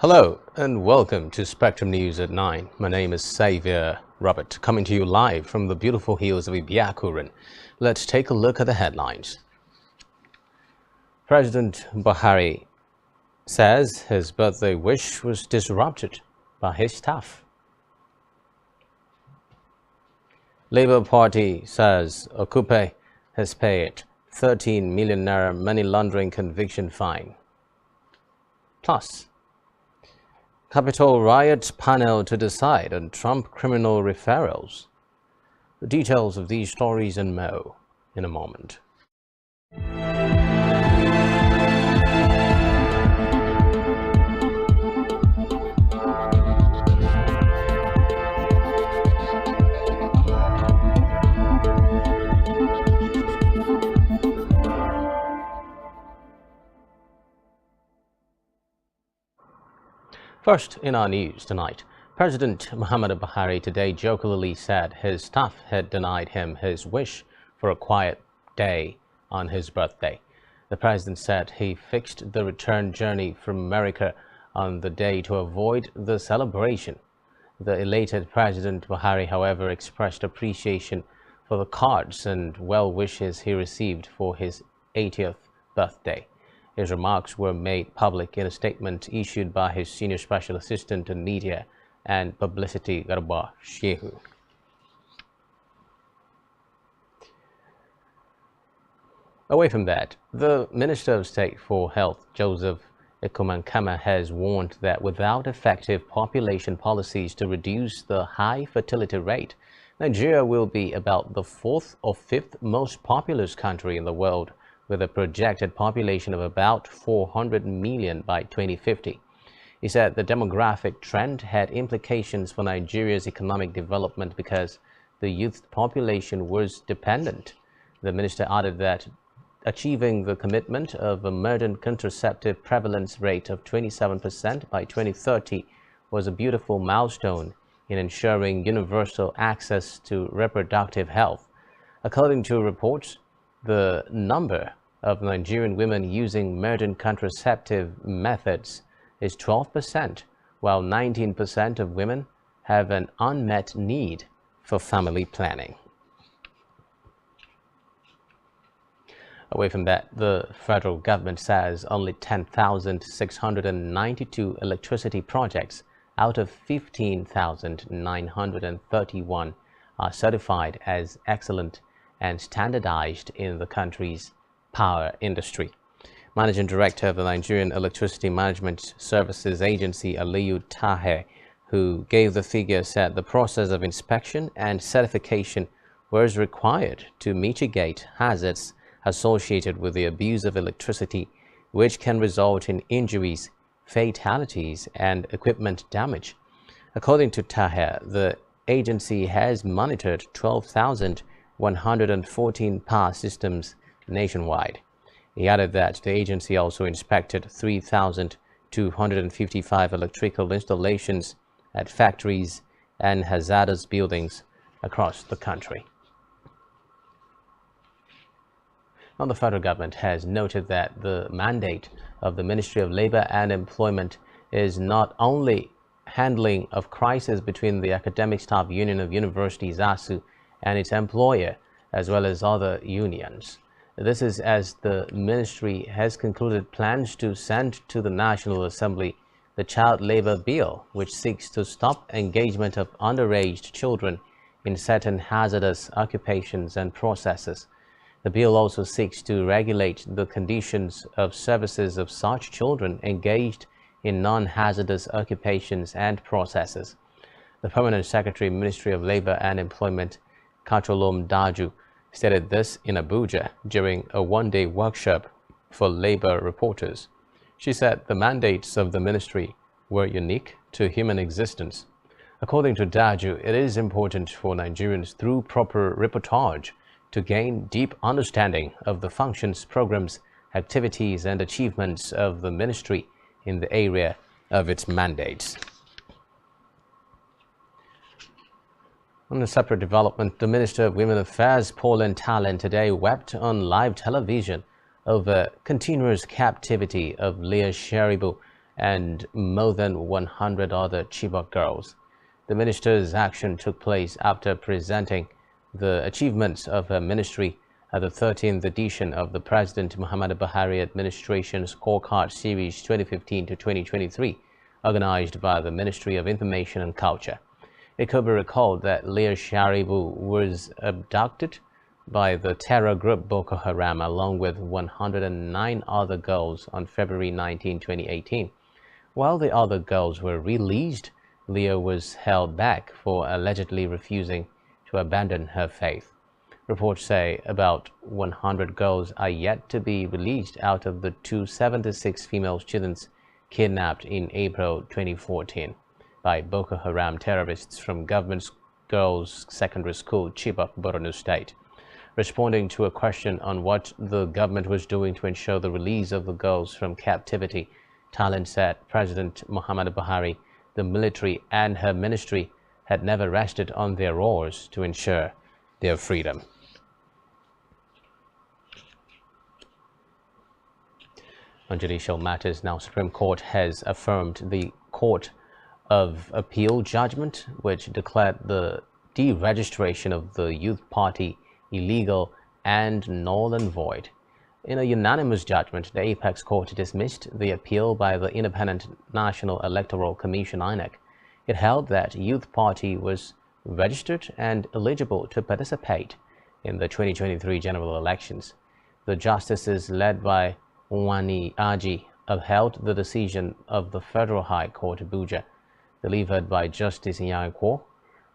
Hello and welcome to Spectrum News at 9. My name is Xavier Robert, coming to you live from the beautiful hills of Ibiakuran. Let's take a look at the headlines. President Buhari says his birthday wish was disrupted by his staff. Labour Party says Okupe has paid 13 million naira money laundering conviction fine. Plus, Capitol riot panel to decide on Trump criminal referrals. The details of these stories and more in a moment. First, in our news tonight, President Muhammadu Buhari today jokingly said his staff had denied him his wish for a quiet day on his birthday. The president said he fixed the return journey from America on the day to avoid the celebration. The elated President Buhari, however, expressed appreciation for the cards and well wishes he received for his 80th birthday. His remarks were made public in a statement issued by his senior special assistant on media and publicity, Garba Shehu. Away from that, the Minister of State for Health, Joseph Ekumankama, has warned that without effective population policies to reduce the high fertility rate, Nigeria will be about the 4th or 5th most populous country in the world, with a projected population of about 400 million by 2050. He said the demographic trend had implications for Nigeria's economic development because the youth population was dependent. The minister added that achieving the commitment of a modern contraceptive prevalence rate of 27% by 2030 was a beautiful milestone in ensuring universal access to reproductive health. According to reports, the number of Nigerian women using modern contraceptive methods is 12%, while 19% of women have an unmet need for family planning. Away from that, the federal government says only 10,692 electricity projects out of 15,931 are certified as excellent and standardized in the country's power industry. Managing Director of the Nigerian Electricity Management Services Agency, Aliyu Taher, who gave the figure, said the process of inspection and certification was required to mitigate hazards associated with the abuse of electricity, which can result in injuries, fatalities, and equipment damage. According to Taher, the agency has monitored 12,114 power systems nationwide. He added that the agency also inspected 3,255 electrical installations at factories and hazardous buildings across the country. Now, the federal government has noted that the mandate of the Ministry of Labour and Employment is not only handling of crisis between the Academic Staff Union of Universities ASU and its employer, as well as other unions. This is as the ministry has concluded plans to send to the National Assembly the Child Labour Bill, which seeks to stop engagement of underage children in certain hazardous occupations and processes. The bill also seeks to regulate the conditions of services of such children engaged in non-hazardous occupations and processes. The Permanent Secretary, Ministry of Labour and Employment, Kacholom Daju, stated this in Abuja during a one-day workshop for labor reporters. She said the mandates of the ministry were unique to human existence. According to Daju, it is important for Nigerians through proper reportage to gain deep understanding of the functions, programs, activities and achievements of the ministry in the area of its mandates. On a separate development, the Minister of Women Affairs, Pauline Talent, today wept on live television over continuous captivity of Leah Sharibu and more than 100 other Chibok girls. The minister's action took place after presenting the achievements of her ministry at the 13th edition of the President Muhammadu Buhari Administration Scorecard Series 2015 to 2023, organized by the Ministry of Information and Culture. It could be recalled that Leah Sharibu was abducted by the terror group Boko Haram along with 109 other girls on February 19, 2018. While the other girls were released, Leah was held back for allegedly refusing to abandon her faith. Reports say about 100 girls are yet to be released out of the 276 female students kidnapped in April 2014 by Boko Haram terrorists from Government Girls Secondary School, Chibok, Borno State. Responding to a question on what the government was doing to ensure the release of the girls from captivity, Talent said President Muhammadu Buhari, the military and her ministry had never rested on their oars to ensure their freedom. On judicial matters now, Supreme Court has affirmed the Court of Appeal judgment which declared the deregistration of the Youth Party illegal and null and void. In a unanimous judgment, the Apex Court dismissed the appeal by the Independent National Electoral Commission (INEC). It held that Youth Party was registered and eligible to participate in the 2023 general elections. The justices, led by Wani Aji, upheld the decision of the Federal High Court Abuja, delivered by Justice Ekwo.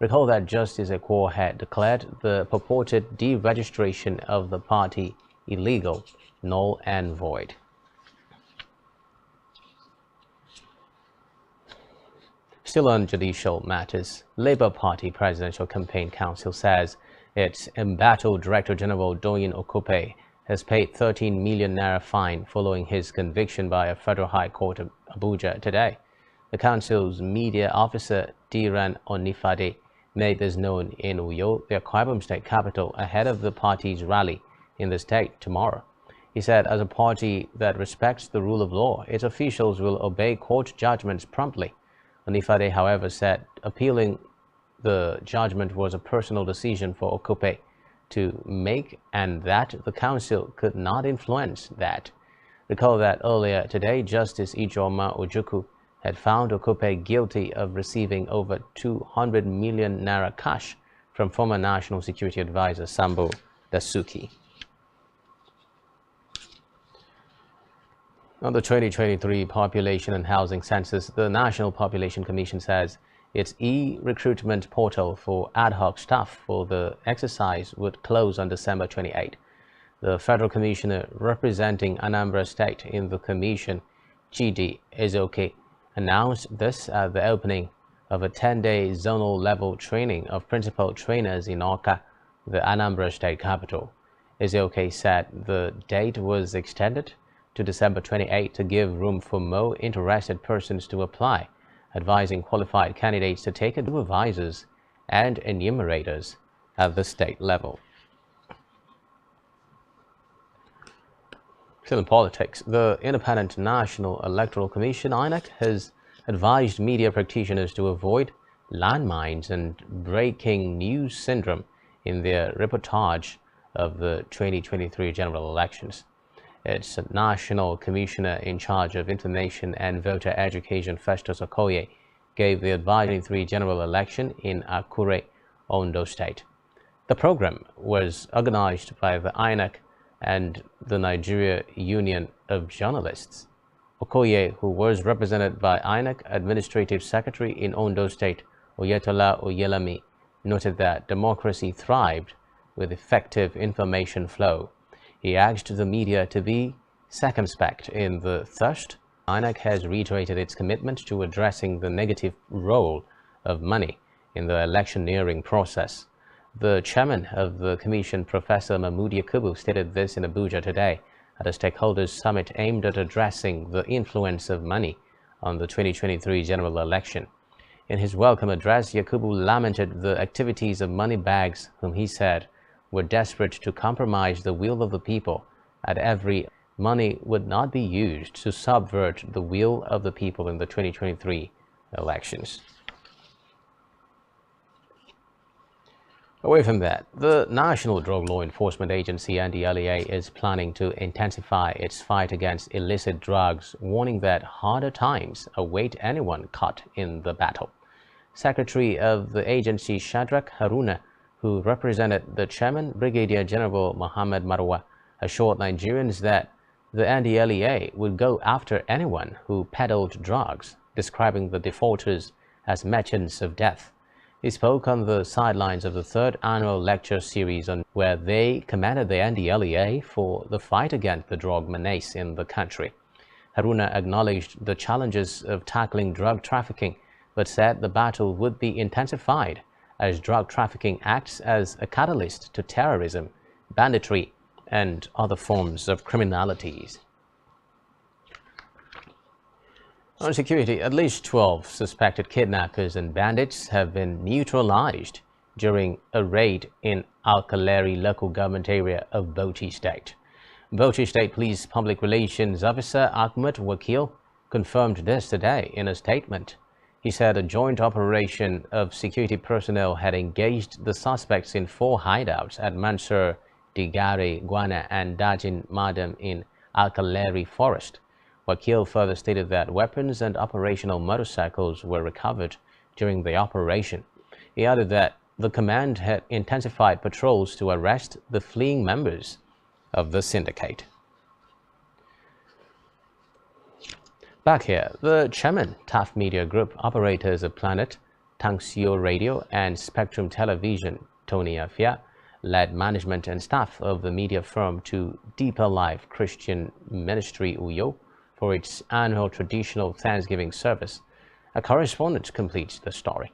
Recall that Justice Ekwo had declared the purported deregistration of the party illegal, null and void. Still on judicial matters, Labour Party Presidential Campaign Council says its embattled Director General Doyin Okupe has paid 13 million naira fine following his conviction by a Federal High Court of Abuja today. The council's media officer, Diran Onifade, made this known in Uyo, the Akwa Ibom state capital, ahead of the party's rally in the state tomorrow. He said, as a party that respects the rule of law, its officials will obey court judgments promptly. Onifade, however, said appealing the judgment was a personal decision for Okupe to make and that the council could not influence that. Recall that earlier today, Justice Ijoma Ojukwu had found Okupe guilty of receiving over 200 million naira cash from former National Security Advisor Sambo Dasuki. On the 2023 Population and Housing Census, the National Population Commission says its e-recruitment portal for ad hoc staff for the exercise would close on December 28. The Federal Commissioner representing Anambra State in the Commission, Chidi Ezeoke, announced this at the opening of a 10-day zonal level training of principal trainers in Awka, the Anambra State capital. Ezeoke said the date was extended to December 28 to give room for more interested persons to apply, advising qualified candidates to take supervisors and enumerators at the state level. Still in politics, the Independent National Electoral Commission (INEC) has advised media practitioners to avoid landmines and breaking news syndrome in their reportage of the 2023 general elections. Its National Commissioner in charge of Information and Voter Education, Festus Okoye, gave the advice in the general election in Akure, Ondo State. The program was organized by the INEC and the Nigeria Union of Journalists. Okoye, who was represented by INEC Administrative Secretary in Ondo State, Oyetola Oyelami, noted that democracy thrived with effective information flow. He asked the media to be circumspect in the thrust. INEC has reiterated its commitment to addressing the negative role of money in the electioneering process. The chairman of the commission, Professor Mahmood Yakubu, stated this in Abuja today at a stakeholders summit aimed at addressing the influence of money on the 2023 general election. In his welcome address, Yakubu lamented the activities of money bags, whom he said were desperate to compromise the will of the people. At every money would not be used to subvert the will of the people in the 2023 elections. Away from that, the National Drug Law Enforcement Agency, NDLEA, is planning to intensify its fight against illicit drugs, warning that harder times await anyone caught in the battle. Secretary of the agency, Shadrach Haruna, who represented the chairman, Brigadier General Mohammed Marwa, assured Nigerians that the NDLEA would go after anyone who peddled drugs, describing the defaulters as merchants of death. He spoke on the sidelines of the third annual lecture series where they commended the NDLEA for the fight against the drug menace in the country. Haruna acknowledged the challenges of tackling drug trafficking, but said the battle would be intensified as drug trafficking acts as a catalyst to terrorism, banditry, and other forms of criminalities. On security, at least 12 suspected kidnappers and bandits have been neutralized during a raid in Al-Kaleri local government area of Bauchi State. Bauchi State Police Public Relations Officer Ahmed Wakil confirmed this today in a statement. He said a joint operation of security personnel had engaged the suspects in 4 hideouts at Mansur, Digare, Guana, and Dajin Madam in Al-Kaleri Forest. Wakil further stated that weapons and operational motorcycles were recovered during the operation. He added that the command had intensified patrols to arrest the fleeing members of the syndicate. Back here, the chairman, TAF Media Group operators of Planet, Tangsio Radio, and Spectrum Television, Tony Afia, led management and staff of the media firm to Deeper Life Christian Ministry Uyo for its annual traditional Thanksgiving service. A correspondent completes the story.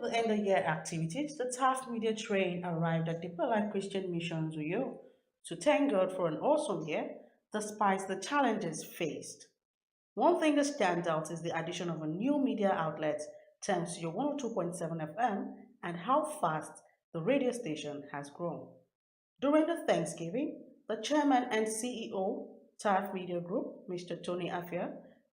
The end of year activities, the TAF media train arrived at Deeper Life Christian Mission Zuyo to thank God for an awesome year despite the challenges faced. One thing that stands out is the addition of a new media outlet, thanks to your 102.7 FM, and how fast the radio station has grown. During the Thanksgiving, the chairman and CEO, TAF Media Group, Mr. Tony Afia,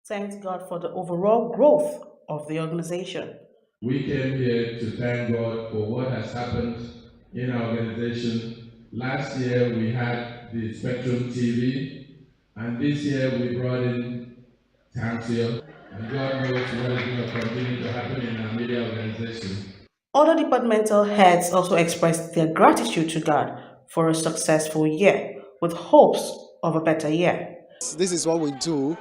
thanked God for the overall growth of the organization. We came here to thank God for what has happened in our organization. Last year we had the Spectrum TV, and this year we brought in Tangsio, and God knows what is going to continue to happen in our media organization. Other departmental heads also expressed their gratitude to God for a successful year, with hopes of a better year. This is what we do,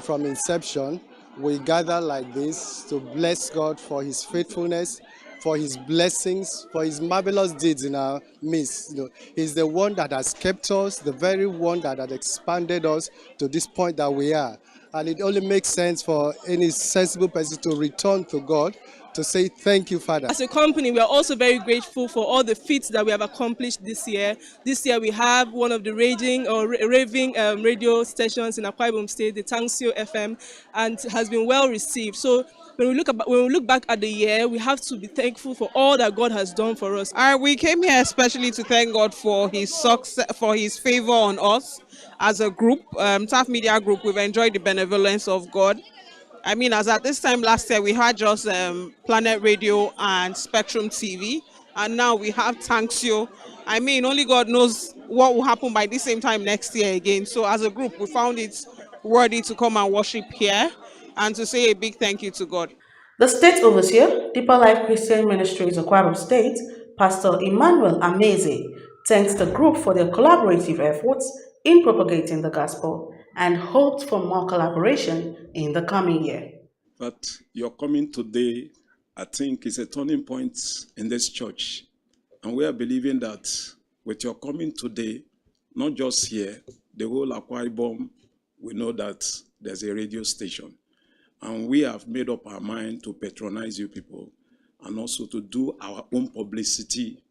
from inception. We gather like this to bless God for His faithfulness, for His blessings, for His marvelous deeds in our midst. He's the one that has kept us, the very one that has expanded us to this point that we are. And it only makes sense for any sensible person to return to God to say, thank you, Father. As a company, we are also very grateful for all the feats that we have accomplished this year. This year, we have one of the raving radio stations in Akwa Ibom State, the Tangsio FM, and has been well received. So when we look back at the year, we have to be thankful for all that God has done for us. We came here especially to thank God for His success, for His favor on us as a group. TAF Media Group, we've enjoyed the benevolence of God. As at this time last year, we had just Planet Radio and Spectrum TV, and now we have Tangsio. Only God knows what will happen by the same time next year again. So as a group, we found it worthy to come and worship here and to say a big thank you to God. The state overseer, Deeper Life Christian Ministries of Akwa Ibom State, Pastor Emmanuel Ameze, thanks the group for their collaborative efforts in propagating the gospel and hoped for more collaboration in the coming year. But your coming today, I think, is a turning point in this church. And we are believing that with your coming today, not just here, the whole Akwa Ibom, we know that there's a radio station. And we have made up our mind to patronize you people and also to do our own publicity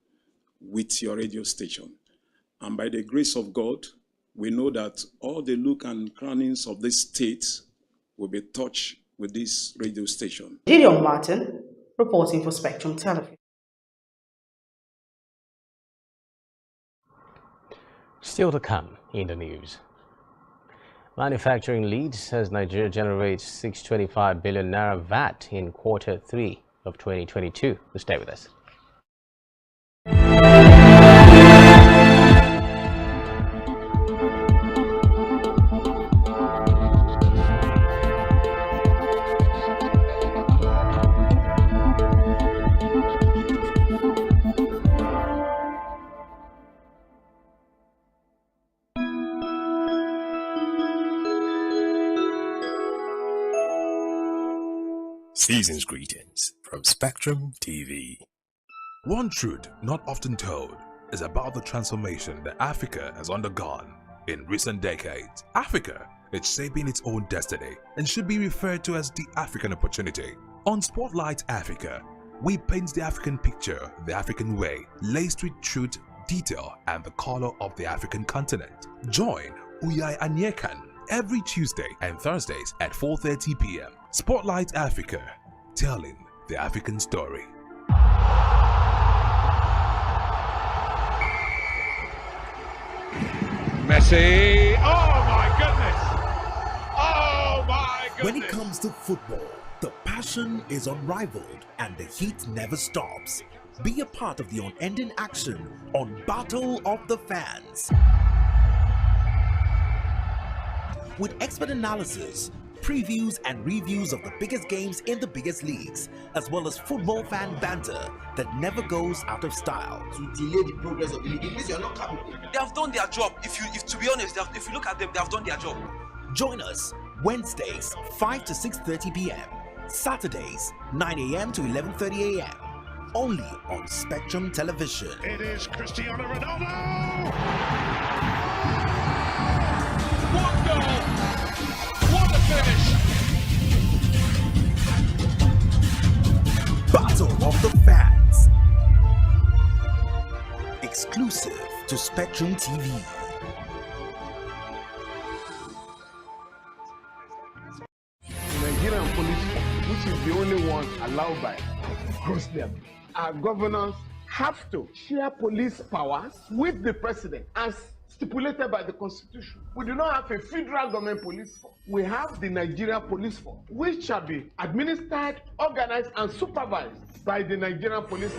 with your radio station. And by the grace of God, we know that all the nook and crannies of this state will be touched with this radio station. Gideon Martin, reporting for Spectrum Television. Still to come in the news. Manufacturing leads as Nigeria generates 625 billion naira VAT in Q3 of 2022. Stay with us. Season's greetings from Spectrum TV. One truth not often told is about the transformation that Africa has undergone in recent decades. Africa is shaping its own destiny and should be referred to as the African opportunity. On Spotlight Africa, we paint the African picture the African way, laced with truth, detail, and the color of the African continent. Join Uyai Anyekan every Tuesday and Thursdays at 4:30 p.m. Spotlight Africa, telling the African story. Messi! Oh my goodness! Oh my goodness! When it comes to football, the passion is unrivaled and the heat never stops. Be a part of the unending action on Battle of the Fans. With expert analysis, previews and reviews of the biggest games in the biggest leagues, as well as football fan banter that never goes out of style. To delay the progress of the league, it means you're not capable. They have done their job. If to be honest, if you look at them, they have done their job. Join us Wednesdays 5 to 6:30 p.m. Saturdays 9 a.m. to 11:30 a.m. Only on Spectrum Television. It is Cristiano Ronaldo! What goal! What a finish! Battle of the Fans. Exclusive to Spectrum TV. Nigerian police, which is the only one allowed by Muslim. Our governors have to share police powers with the president as stipulated by the constitution. We do not have a federal government police force. We have the Nigeria Police Force, which shall be administered, organized, and supervised by the Nigerian police.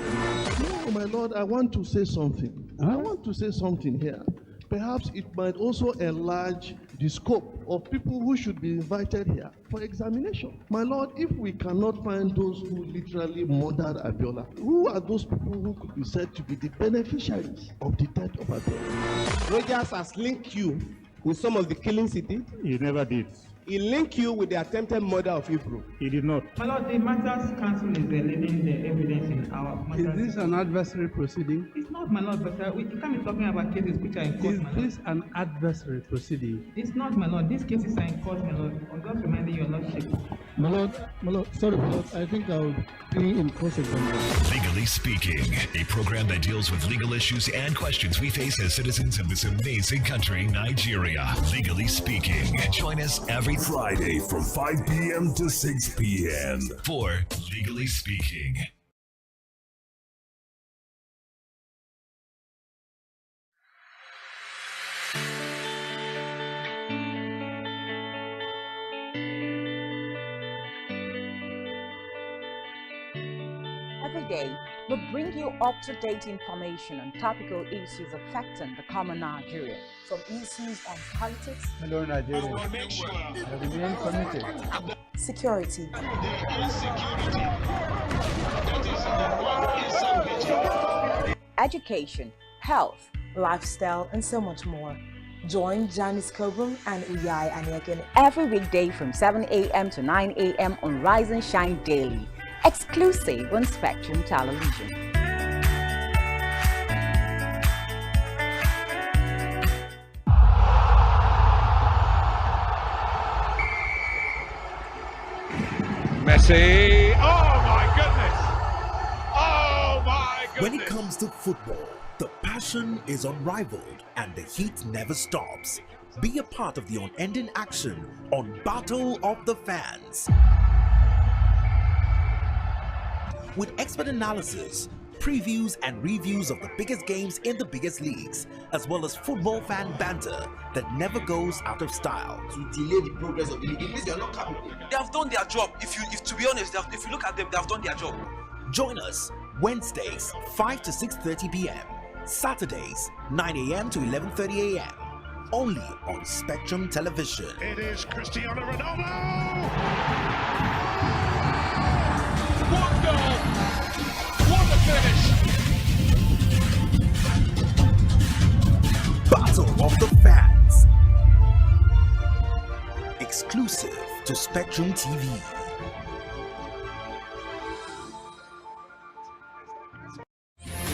No, my lord, I want to say something. I want to say something here. Perhaps it might also enlarge the scope of people who should be invited here for examination. My lord, if we cannot find those who literally murdered Abiola, who are those people who could be said to be the beneficiaries of the death of Abiola? Rogers has linked you with some of the killings he did. He never did. He linked you with the attempted murder of Hebrew. He did not. My lord, the Matters Council is leading the evidence in our matters. Is this an adversary proceeding? It's not, my lord, but we can't be talking about cases which are in court, my lord. Is this an adversary proceeding? It's not, my lord. These cases are in court, my lord. I'm just reminding your lordship. My lord, sorry, my lord, I think I'll be in cross-examination. Legally Speaking, a program that deals with legal issues and questions we face as citizens of this amazing country, Nigeria. Legally Speaking. Join us every Friday from 5 p.m. to 6 p.m. for Legally Speaking. Every day, we bring you up-to-date information on topical issues affecting the common Nigerian, from issues on politics, Hello, Nigeria. I remain committed. security, education, health, lifestyle, and so much more. Join Janice Kobum and Uyai Anyekan every weekday from 7 a.m. to 9 a.m. on Rise and Shine Daily, exclusive on Spectrum Television. Messi. Oh my goodness. Oh my goodness. When it comes to football, the passion is unrivaled and the heat never stops. Be a part of the unending action on Battle of the Fans. With expert analysis, previews and reviews of the biggest games in the biggest leagues, as well as football fan banter that never goes out of style. To delay the progress of the league, it means they are not capable. They have done their job. If to be honest, if you look at them, they have done their job. Join us Wednesdays 5 to 6:30 p.m. Saturdays 9 a.m. to 11:30 a.m. Only on Spectrum Television. It is Cristiano Ronaldo. One goal. What a finish. Battle of the Fans. Exclusive to Spectrum TV.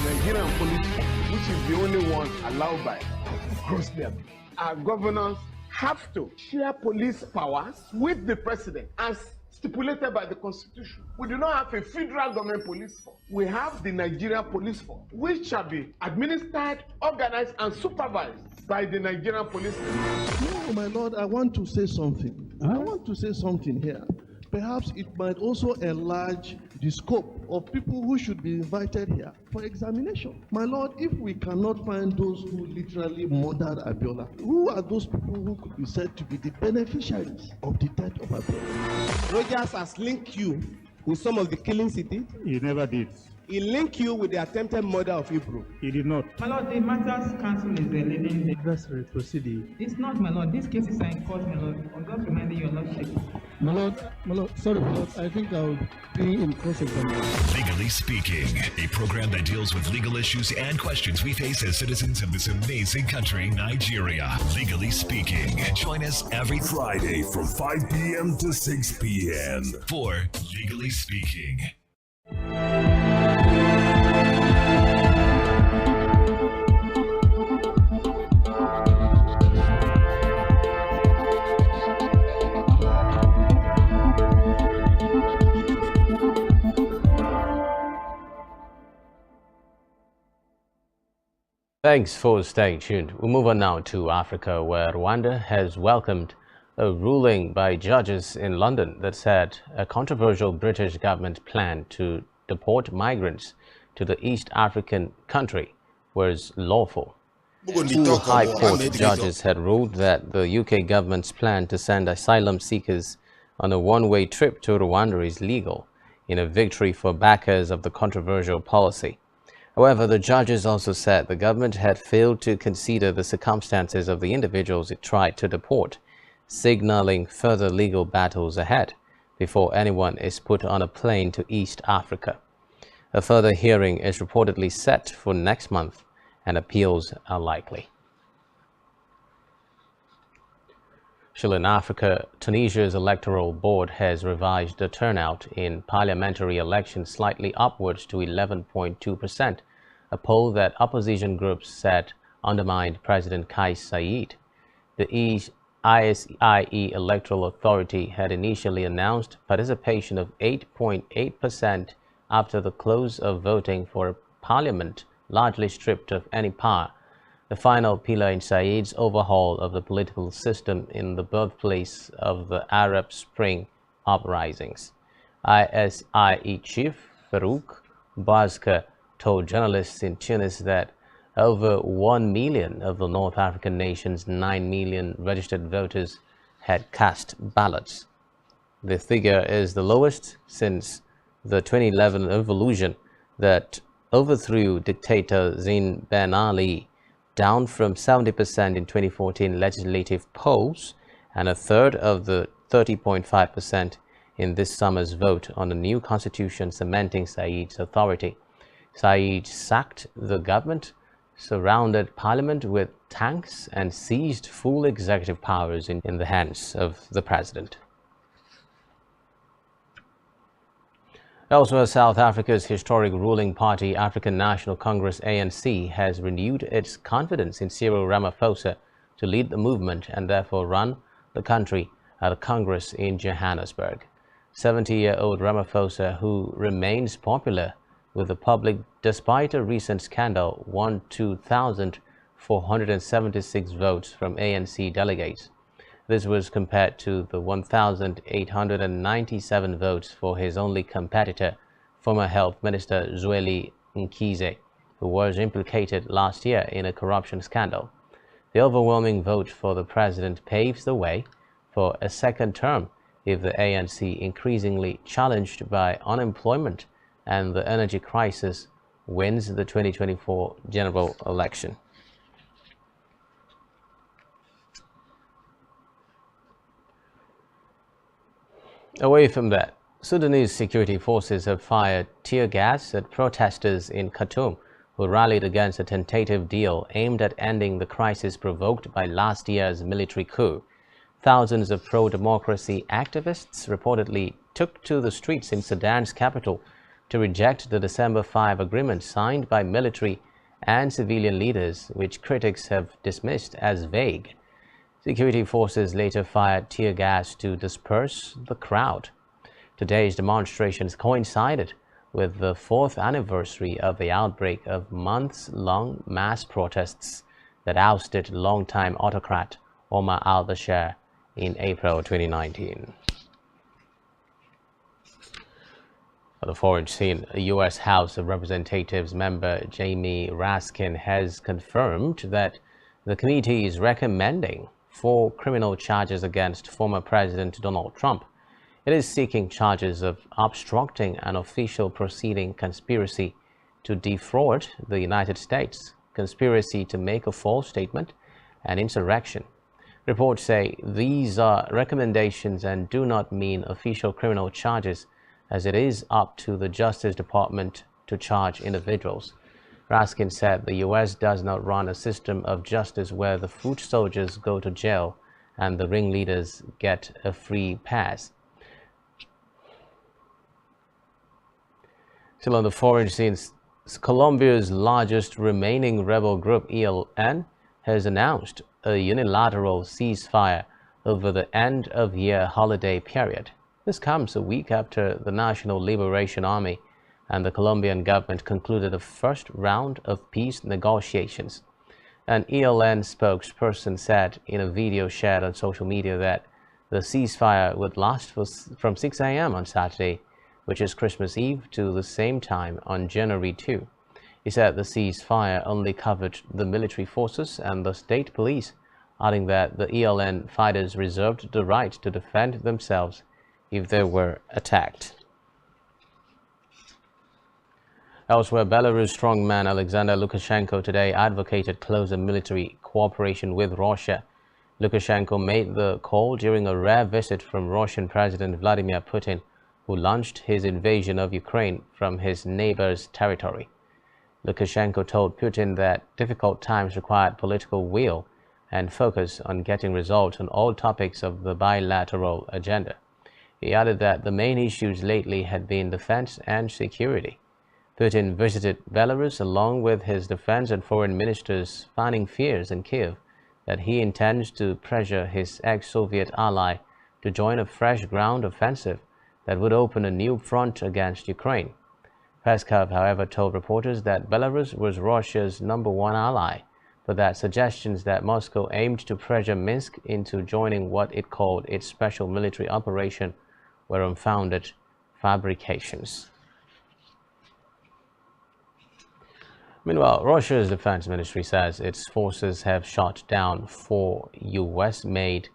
Nigerian police, which is the only one allowed by grossly abused. Our governors have to share police powers with the president as stipulated by the constitution. We do not have a federal government police force. We have the Nigerian police force, which shall be administered, organized, and supervised by the Nigerian police. No, my lord, I want to say something. I want to say something here. Perhaps it might also enlarge the scope of people who should be invited here for examination. My lord, if we cannot find those who literally murdered Abiola, who are those people who could be said to be the beneficiaries of the death of Abiola? Rogers has linked you with some of the killings he did. He never did. He linked you with the attempted murder of Hebrew. He did not. My lord, the matters council is leading the Adversary proceeding. It's not, my lord. These cases are in court, my lord. I'm just reminding your lordship. My lord, sorry, my lord. I think I'll be in cross-examination. Legally Speaking, a program that deals with legal issues and questions we face as citizens of this amazing country, Nigeria. Legally Speaking. Join us every Friday from 5 p.m. to 6 p.m. for Legally Speaking. Thanks for staying tuned. We move on now to Africa, where Rwanda has welcomed a ruling by judges in London that said a controversial British government plan to deport migrants to the East African country was lawful. Two High Court judges had ruled that the UK government's plan to send asylum seekers on a one-way trip to Rwanda is legal, in a victory for backers of the controversial policy. However, the judges also said the government had failed to consider the circumstances of the individuals it tried to deport, signaling further legal battles ahead before anyone is put on a plane to East Africa. A further hearing is reportedly set for next month, and appeals are likely. Still in Africa, Tunisia's electoral board has revised the turnout in parliamentary elections slightly upwards to 11.2%, a poll that opposition groups said undermined President Kais Saied. The ISIE Electoral Authority had initially announced participation of 8.8% after the close of voting for a parliament largely stripped of any power, the final pillar in Saied's overhaul of the political system in the birthplace of the Arab Spring uprisings. ISIE chief Farouk Bazka told journalists in Tunis that over 1 million of the North African nation's 9 million registered voters had cast ballots. The figure is the lowest since the 2011 revolution that overthrew dictator Zine Ben Ali, down from 70% in 2014 legislative polls and a third of the 30.5% in this summer's vote on a new constitution cementing Saied's authority. Saied sacked the government, surrounded parliament with tanks, and seized full executive powers in the hands of the president. Elsewhere, South Africa's historic ruling party, African National Congress ANC, has renewed its confidence in Cyril Ramaphosa to lead the movement and therefore run the country at a Congress in Johannesburg. 70-year-old Ramaphosa, who remains popular with the public despite a recent scandal, won 2,476 votes from ANC delegates. This was compared to the 1,897 votes for his only competitor, former Health Minister Zweli Mkhize, who was implicated last year in a corruption scandal. The overwhelming vote for the president paves the way for a second term if the ANC, increasingly challenged by unemployment and the energy crisis, wins the 2024 general election. Away from that, Sudanese security forces have fired tear gas at protesters in Khartoum who rallied against a tentative deal aimed at ending the crisis provoked by last year's military coup. Thousands of pro-democracy activists reportedly took to the streets in Sudan's capital to reject the December 5 agreement signed by military and civilian leaders, which critics have dismissed as vague. Security forces later fired tear gas to disperse the crowd. Today's demonstrations coincided with the 4th anniversary of the outbreak of months-long mass protests that ousted longtime autocrat Omar al-Bashir in April 2019. On the foreign scene, a U.S. House of Representatives member Jamie Raskin has confirmed that the committee is recommending 4 criminal charges against former President Donald Trump. It is seeking charges of obstructing an official proceeding, conspiracy to defraud the United States, conspiracy to make a false statement, and insurrection. Reports say these are recommendations and do not mean official criminal charges, as it is up to the Justice Department to charge individuals. Raskin said the U.S. does not run a system of justice where the foot soldiers go to jail and the ringleaders get a free pass. Still on the foreign scene, Colombia's largest remaining rebel group, ELN, has announced a unilateral ceasefire over the end-of-year holiday period. This comes a week after the National Liberation Army and the Colombian government concluded the first round of peace negotiations. An ELN spokesperson said in a video shared on social media that the ceasefire would last from 6 a.m. on Saturday, which is Christmas Eve, to the same time on January 2. He said the ceasefire only covered the military forces and the state police, adding that the ELN fighters reserved the right to defend themselves if they were attacked. Elsewhere, Belarus strongman Alexander Lukashenko today advocated closer military cooperation with Russia. Lukashenko made the call during a rare visit from Russian President Vladimir Putin, who launched his invasion of Ukraine from his neighbor's territory. Lukashenko told Putin that difficult times required political will and focus on getting results on all topics of the bilateral agenda. He added that the main issues lately had been defense and security. Putin visited Belarus along with his defense and foreign ministers, fanning fears in Kiev that he intends to pressure his ex-Soviet ally to join a fresh ground offensive that would open a new front against Ukraine. Peskov, however, told reporters that Belarus was Russia's #1 ally, but that suggestions that Moscow aimed to pressure Minsk into joining what it called its special military operation were unfounded fabrications. Meanwhile, Russia's defense ministry says its forces have shot down 4 U.S.-made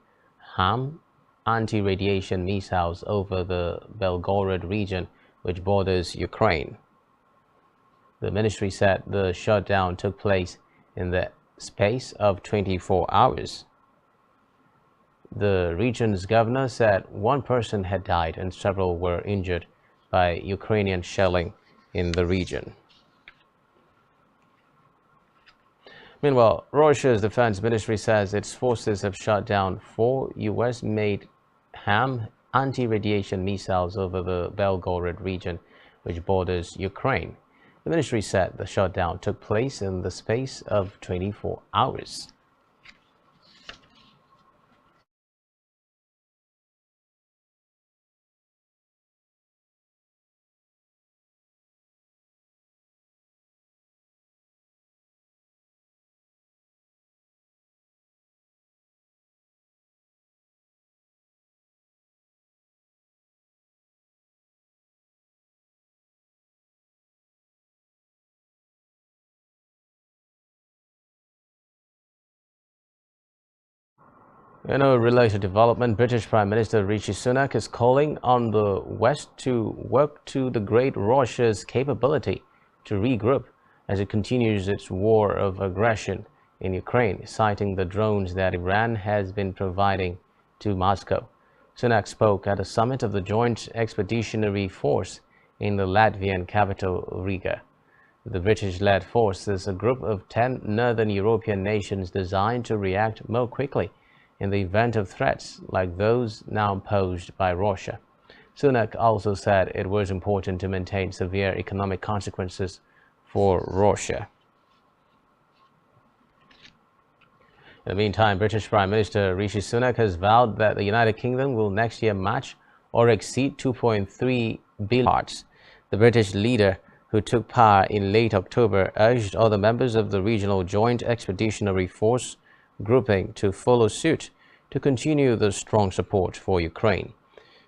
HAM anti-radiation missiles over the Belgorod region, which borders Ukraine. The ministry said the shutdown took place in the space of 24 hours. The region's governor said 1 person had died and several were injured by Ukrainian shelling in the region. Meanwhile, Russia's defense ministry says its forces have shot down 4 U.S.-made HAM anti-radiation missiles over the Belgorod region, which borders Ukraine. The ministry said the shutdown took place in the space of 24 hours. In a related development, British Prime Minister Rishi Sunak is calling on the West to work to degrade Russia's capability to regroup as it continues its war of aggression in Ukraine, citing the drones that Iran has been providing to Moscow. Sunak spoke at a summit of the Joint Expeditionary Force in the Latvian capital Riga. The British-led force is a group of 10 northern European nations designed to react more quickly in the event of threats like those now posed by Russia. Sunak also said it was important to maintain severe economic consequences for Russia. In the meantime, British Prime Minister Rishi Sunak has vowed that the United Kingdom will next year match or exceed 2.3 billion. The British leader, who took power in late October, urged other members of the regional Joint Expeditionary Force grouping to follow suit to continue the strong support for Ukraine.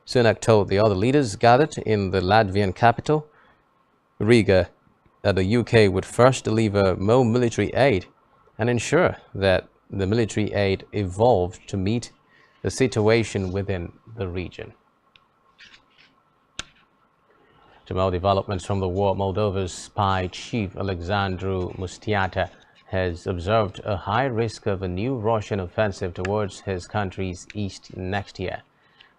Sunak told the other leaders gathered in the Latvian capital, Riga, that the UK would first deliver more military aid and ensure that the military aid evolved to meet the situation within the region. To more developments from the war, Moldova's spy chief Alexandru Mustiata has observed a high risk of a new Russian offensive towards his country's east next year.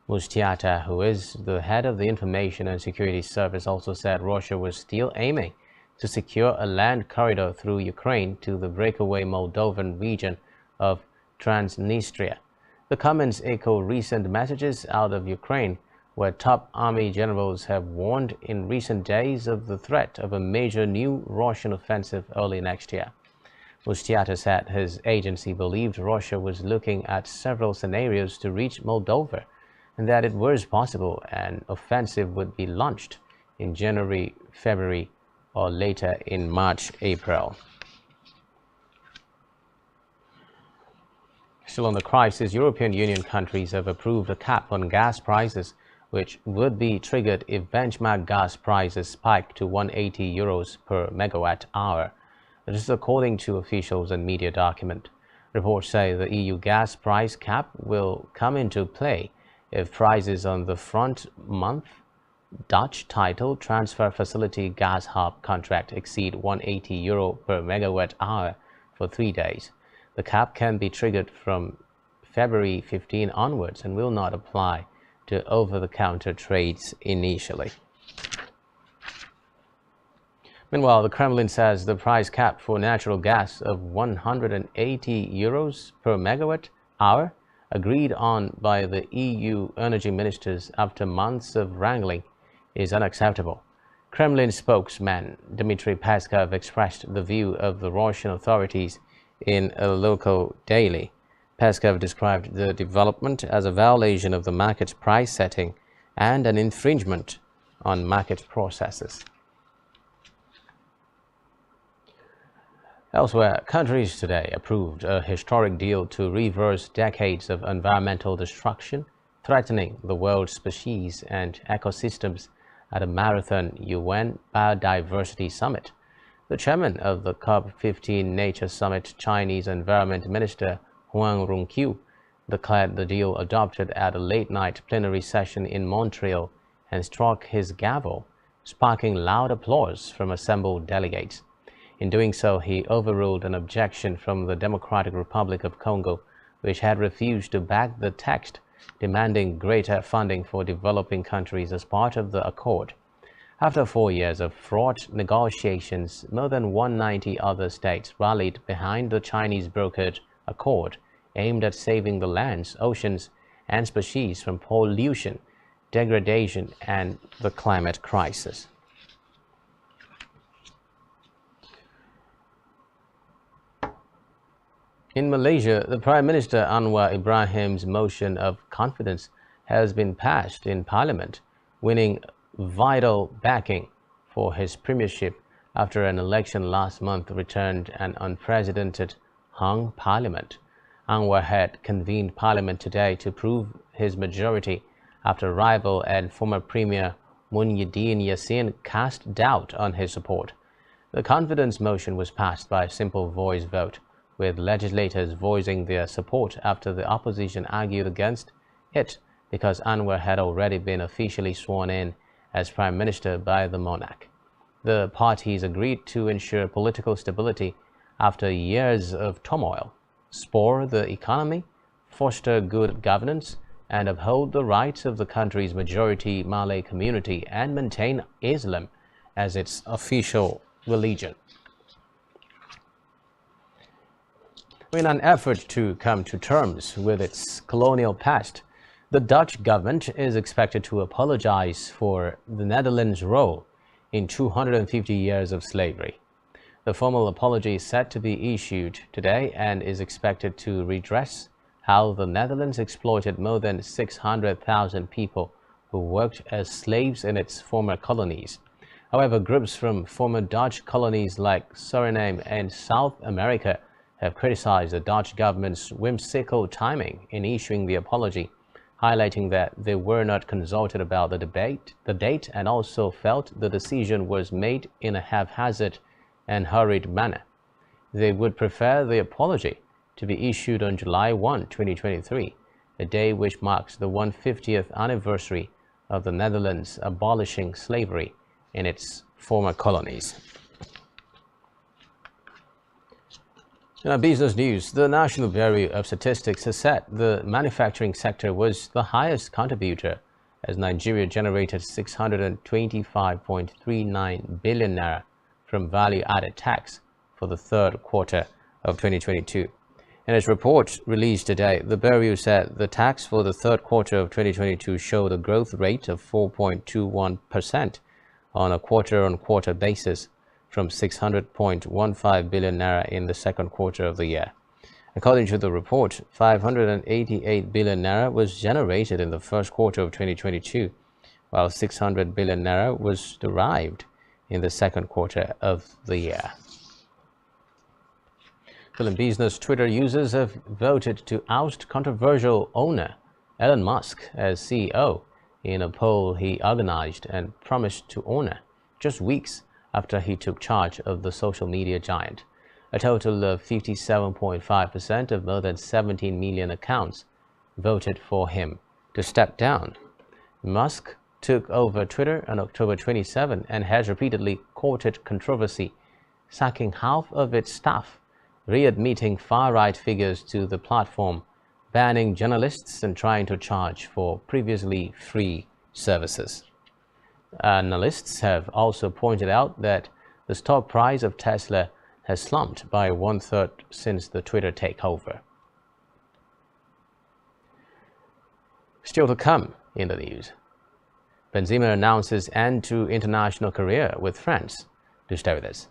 Mustiata, who is the head of the Information and Security Service, also said Russia was still aiming to secure a land corridor through Ukraine to the breakaway Moldovan region of Transnistria. The comments echo recent messages out of Ukraine, where top army generals have warned in recent days of the threat of a major new Russian offensive early next year. Mustiata said his agency believed Russia was looking at several scenarios to reach Moldova and that it was possible an offensive would be launched in January, February, or later in March, April. Still on the crisis, European Union countries have approved a cap on gas prices, which would be triggered if benchmark gas prices spike to 180 euros per megawatt hour. This is according to officials and media document. Reports say the EU gas price cap will come into play if prices on the front-month Dutch title transfer facility gas hub contract exceed 180 euro per megawatt hour for 3 days. The cap can be triggered from February 15 onwards and will not apply to over-the-counter trades initially. Meanwhile, the Kremlin says the price cap for natural gas of 180 euros per megawatt hour, agreed on by the EU energy ministers after months of wrangling, is unacceptable. Kremlin spokesman Dmitry Peskov expressed the view of the Russian authorities in a local daily. Peskov described the development as a violation of the market price setting and an infringement on market processes. Elsewhere, countries today approved a historic deal to reverse decades of environmental destruction, threatening the world's species and ecosystems at a marathon UN Biodiversity Summit. The chairman of the COP15 Nature Summit, Chinese Environment Minister Huang Rongqiu, declared the deal adopted at a late-night plenary session in Montreal and struck his gavel, sparking loud applause from assembled delegates. In doing so, he overruled an objection from the Democratic Republic of Congo, which had refused to back the text, demanding greater funding for developing countries as part of the accord. After 4 years of fraught negotiations, more than 190 other states rallied behind the Chinese-brokered accord aimed at saving the lands, oceans, and species from pollution, degradation, and the climate crisis. In Malaysia, the Prime Minister Anwar Ibrahim's motion of confidence has been passed in Parliament, winning vital backing for his premiership after an election last month returned an unprecedented hung Parliament. Anwar had convened Parliament today to prove his majority after rival and former Premier Muhyiddin Yassin cast doubt on his support. The confidence motion was passed by a simple voice vote, with legislators voicing their support after the opposition argued against it because Anwar had already been officially sworn in as Prime Minister by the monarch. The parties agreed to ensure political stability after years of turmoil, spur the economy, foster good governance, and uphold the rights of the country's majority Malay community and maintain Islam as its official religion. In an effort to come to terms with its colonial past, the Dutch government is expected to apologize for the Netherlands' role in 250 years of slavery. The formal apology is set to be issued today and is expected to redress how the Netherlands exploited more than 600,000 people who worked as slaves in its former colonies. However, groups from former Dutch colonies like Suriname and South America have criticized the Dutch government's whimsical timing in issuing the apology, highlighting that they were not consulted about the date, and also felt the decision was made in a haphazard and hurried manner. They would prefer the apology to be issued on July 1, 2023, a day which marks the 150th anniversary of the Netherlands abolishing slavery in its former colonies. In our business news, the National Bureau of Statistics has said the manufacturing sector was the highest contributor as Nigeria generated 625.39 billion naira from value-added tax for the third quarter of 2022. In its report released today, the Bureau said the tax for the third quarter of 2022 showed a growth rate of 4.21% on a quarter-on-quarter basis from 600.15 billion naira in the second quarter of the year. According to the report, 588 billion naira was generated in the first quarter of 2022, while 600 billion naira was derived in the second quarter of the year. Film business Twitter users have voted to oust controversial owner Elon Musk as CEO in a poll he organized and promised to honor just weeks after he took charge of the social media giant. A total of 57.5% of more than 17 million accounts voted for him to step down. Musk took over Twitter on October 27 and has repeatedly courted controversy, sacking half of its staff, readmitting far-right figures to the platform, banning journalists, and trying to charge for previously free services. Analysts have also pointed out that the stock price of Tesla has slumped by 1/3 since the Twitter takeover. Still to come in the news, Benzema announces end to international career with France. Do stay with us.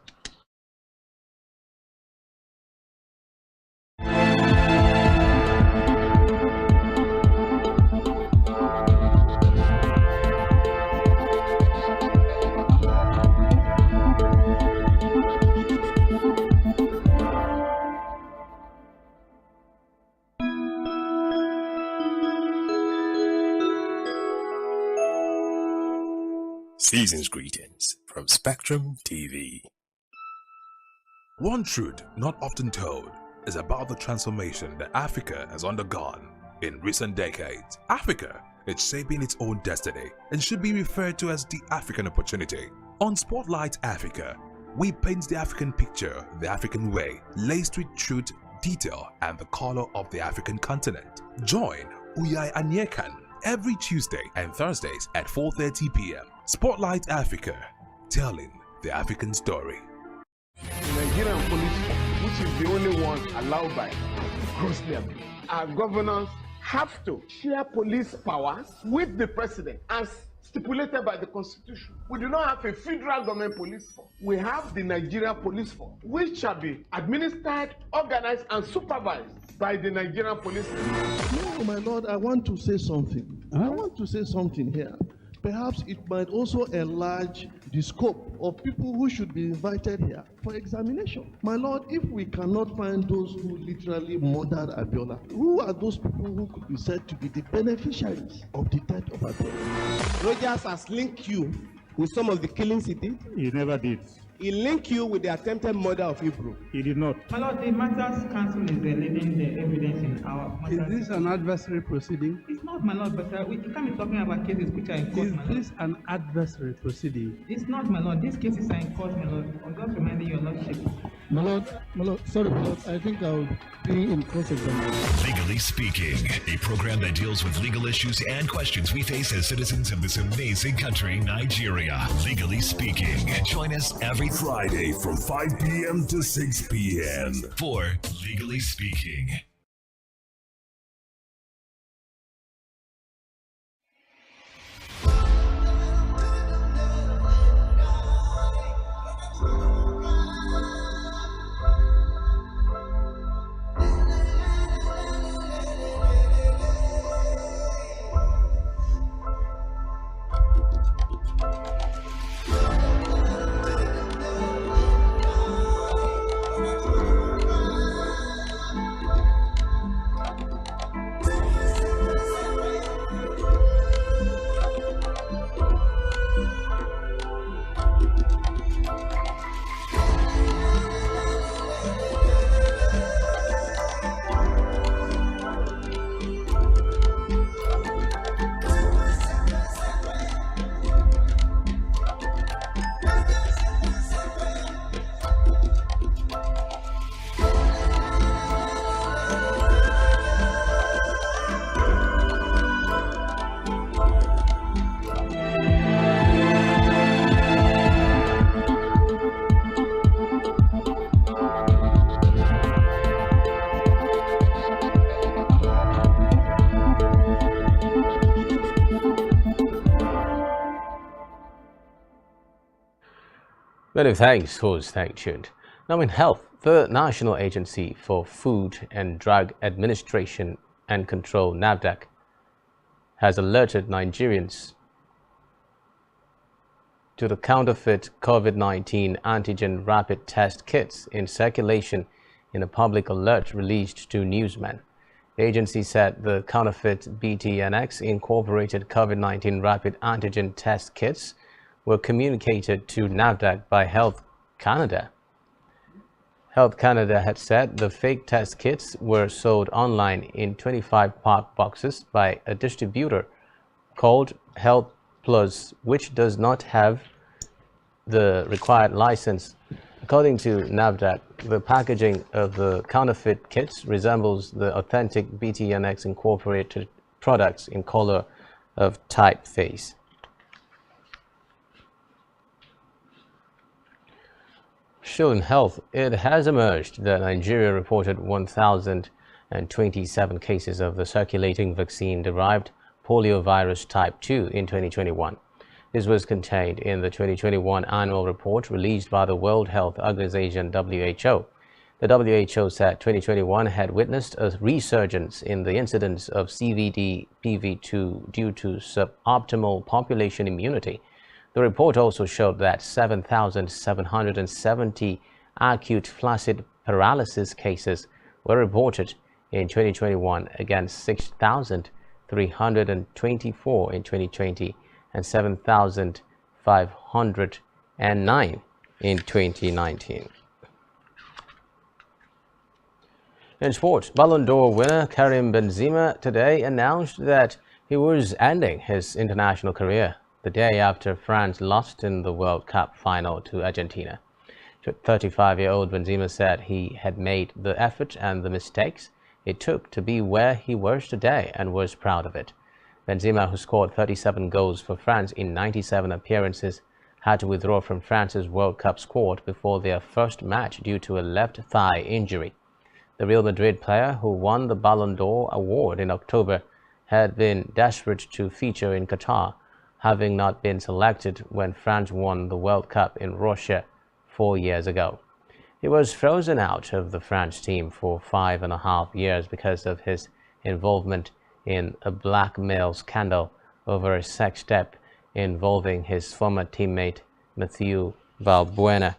Season's greetings from Spectrum TV. One truth not often told is about the transformation that Africa has undergone in recent decades. Africa is shaping its own destiny and should be referred to as the African opportunity. On Spotlight Africa, we paint the African picture the African way, laced with truth, detail, and the color of the African continent. Join Uyai Anyekan every Tuesday and Thursdays at 4:30 p.m. Spotlight Africa, telling the African story. The Nigerian police, which is the only one allowed by grossly abused. Our governors have to share police powers with the president as stipulated by the constitution. We do not have a federal government police force. We have the Nigeria police force, which shall be administered, organized, and supervised by the Nigerian police force. No, my lord, I want to say something. I want to say something here. Perhaps it might also enlarge the scope of people who should be invited here for examination. My lord, if we cannot find those who literally murdered Abiola, who are those people who could be said to be the beneficiaries of the death of Abiola? Rogers has linked you with some of the killings he did. He never did. he linked you with the attempted murder of Hebrew. He did not. My Lord, the matters counsel is leading the evidence in our matters. Is this an adversary proceeding? It's not, my Lord, but we can't be talking about cases which are in court, Is my Lord. this an adversary proceeding? It's not, my Lord. These cases are in court, my Lord. I'm just reminding your Lordship. My Lord, sorry, my Lord, I think I'll be in cross-examination. Legally Speaking, a program that deals with legal issues and questions we face as citizens of this amazing country, Nigeria. Legally Speaking. Join us every Friday from 5 p.m. to 6 p.m. for Legally Speaking. Many thanks, host. Stay tuned. Now in health, the National Agency for Food and Drug Administration and Control, NAFDAC, has alerted Nigerians to the counterfeit COVID-19 antigen rapid test kits in circulation in a public alert released to newsmen. The agency said the counterfeit BTNX incorporated COVID-19 rapid antigen test kits were communicated to NAFDAC by Health Canada. Health Canada had said the fake test kits were sold online in 25 park boxes by a distributor called Health Plus, which does not have the required license. According to NAFDAC, the packaging of the counterfeit kits resembles the authentic BTNX incorporated products in color of typeface. Still in health, it has emerged that Nigeria reported 1,027 cases of the circulating vaccine-derived poliovirus type 2 in 2021. This was contained in the 2021 annual report released by the World Health Organization (WHO). The WHO said 2021 had witnessed a resurgence in the incidence of CVD-PV2 due to suboptimal population immunity. The report also showed that 7,770 acute flaccid paralysis cases were reported in 2021 against 6,324 in 2020 and 7,509 in 2019. In sport, Ballon d'Or winner Karim Benzema today announced that he was ending his international career the day after France lost in the World Cup final to Argentina. 35-year-old Benzema said he had made the effort and the mistakes it took to be where he was today and was proud of it. Benzema, who scored 37 goals for France in 97 appearances, had to withdraw from France's World Cup squad before their first match due to a left thigh injury. The Real Madrid player, who won the Ballon d'Or award in October, had been desperate to feature in Qatar, having not been selected when France won the World Cup in Russia 4 years ago. He was frozen out of the French team for 5.5 years because of his involvement in a blackmail scandal over a sex step involving his former teammate Mathieu Valbuena.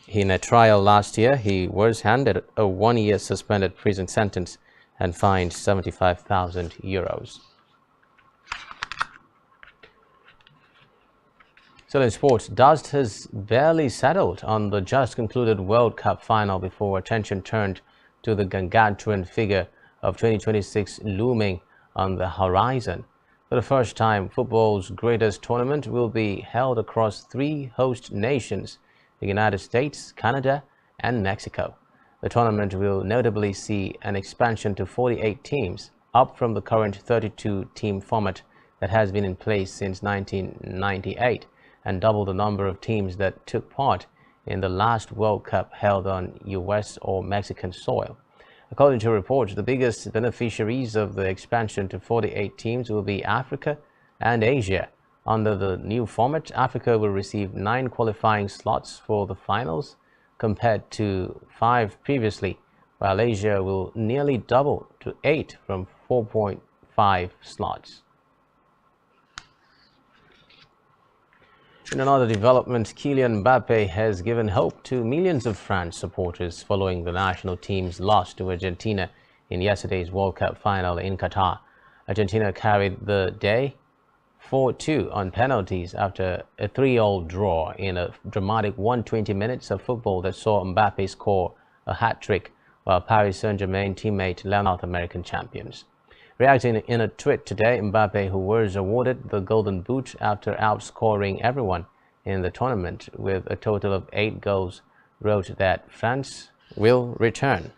In a trial last year, he was handed a 1-year suspended prison sentence and fined 75,000 euros. Still in sports, dust has barely settled on the just concluded World Cup final before attention turned to the gargantuan figure of 2026 looming on the horizon. For the first time, football's greatest tournament will be held across 3 host nations, the United States, Canada, and Mexico. The tournament will notably see an expansion to 48 teams, up from the current 32-team format that has been in place since 1998, and double the number of teams that took part in the last World Cup held on US or Mexican soil. According to reports, the biggest beneficiaries of the expansion to 48 teams will be Africa and Asia. Under the new format, Africa will receive 9 qualifying slots for the finals, compared to 5 previously, while Asia will nearly double to 8 from 4.5 slots. In another development, Kylian Mbappe has given hope to millions of France supporters following the national team's loss to Argentina in yesterday's World Cup final in Qatar. Argentina carried the day 4-2 on penalties after a 3-all draw in a dramatic 120 minutes of football that saw Mbappe score a hat-trick, while Paris Saint-Germain teammate Leonard American champions. Reacting in a tweet today, Mbappe, who was awarded the Golden Boot after outscoring everyone in the tournament with a total of 8 goals, wrote that France will return.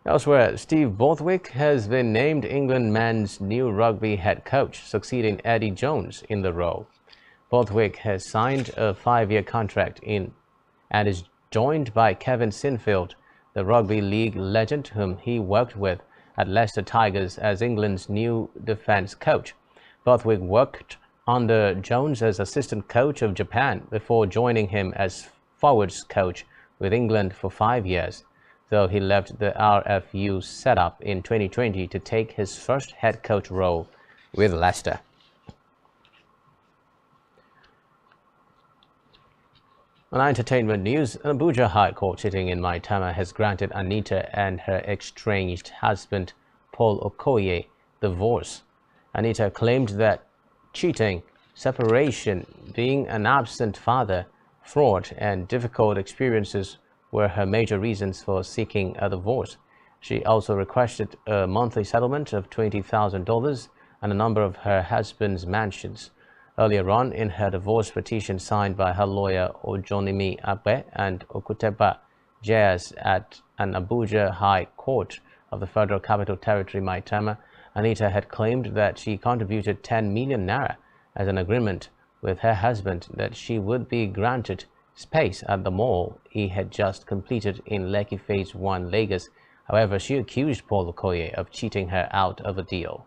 Elsewhere, Steve Borthwick has been named England men's new rugby head coach, succeeding Eddie Jones in the role. Borthwick has signed a 5-year contract and is joined by Kevin Sinfield, the rugby league legend whom he worked with at Leicester Tigers as England's new defence coach. Borthwick worked under Jones as assistant coach of Japan before joining him as forwards coach with England for 5 years, though he left the RFU setup in 2020 to take his first head coach role with Leicester. On entertainment news, an Abuja High Court sitting in Maitama has granted Anita and her estranged husband, Paul Okoye, divorce. Anita claimed that cheating, separation, being an absent father, fraud, and difficult experiences were her major reasons for seeking a divorce. She also requested a monthly settlement of $20,000 and a number of her husband's mansions. Earlier on, in her divorce petition signed by her lawyer Ojonimi Abe and Okuteba Jayas at an Abuja High Court of the Federal Capital Territory, Maitama, Anita had claimed that she contributed 10 million naira as an agreement with her husband that she would be granted space at the mall he had just completed in Lekki Phase 1, Lagos. However, she accused Paul Okoye of cheating her out of a deal.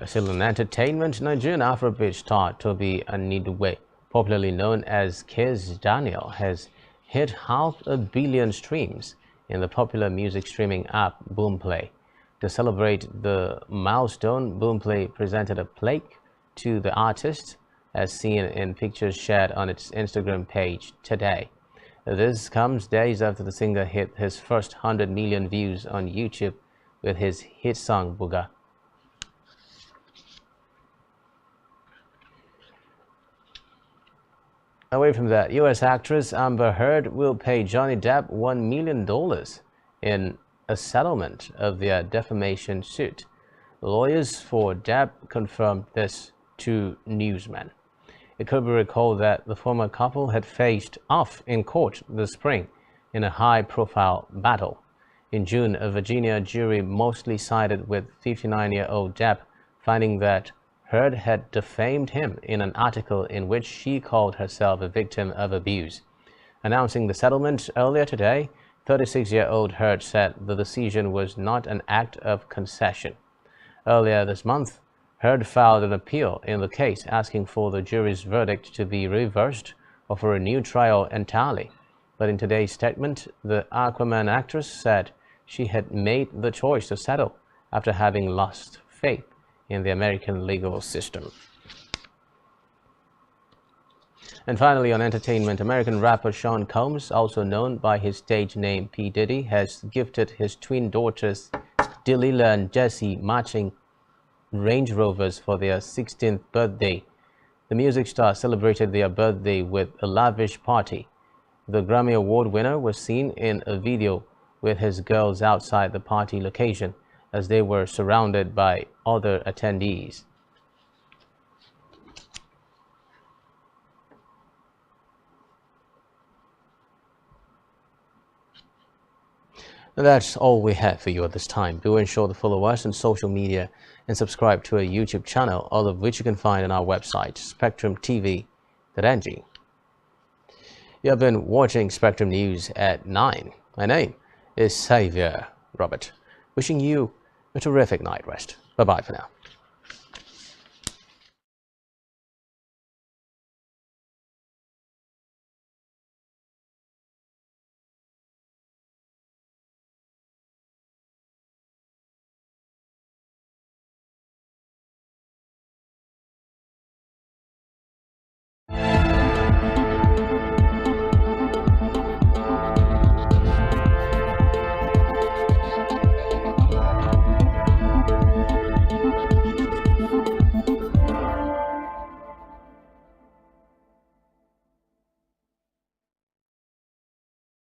Still in entertainment, Nigerian Afrobeat star Tobi Anidwe, popularly known as Kiz Daniel, has hit 500 million streams in the popular music streaming app Boomplay. To celebrate the milestone, Boomplay presented a plaque to the artist, as seen in pictures shared on its Instagram page today. This comes days after the singer hit his first 100 million views on YouTube with his hit song Buga. Away from that, U.S. actress Amber Heard will pay Johnny Depp $1 million in a settlement of their defamation suit. Lawyers for Depp confirmed this to newsmen. It could be recalled that the former couple had faced off in court this spring in a high-profile battle. In June, a Virginia jury mostly sided with 59-year-old Depp, finding that Heard had defamed him in an article in which she called herself a victim of abuse. Announcing the settlement earlier today, 36-year-old Heard said the decision was not an act of concession. Earlier this month, Heard filed an appeal in the case, asking for the jury's verdict to be reversed or for a new trial entirely. But in today's statement, the Aquaman actress said she had made the choice to settle after having lost faith in the American legal system. And finally, on entertainment, American rapper Sean Combs, also known by his stage name P. Diddy, has gifted his twin daughters Delilah and Jesse marching Range Rovers for their 16th birthday. The music star celebrated their birthday with a lavish party. The Grammy Award winner was seen in a video with his girls outside the party location as they were surrounded by other attendees. And that's all we have for you at this time. Do ensure to follow us on social media and subscribe to our YouTube channel, all of which you can find on our website, spectrumtv.ng. You have been watching Spectrum News at 9. My name is Xavier Robert. Wishing you a terrific night rest. Bye-bye for now.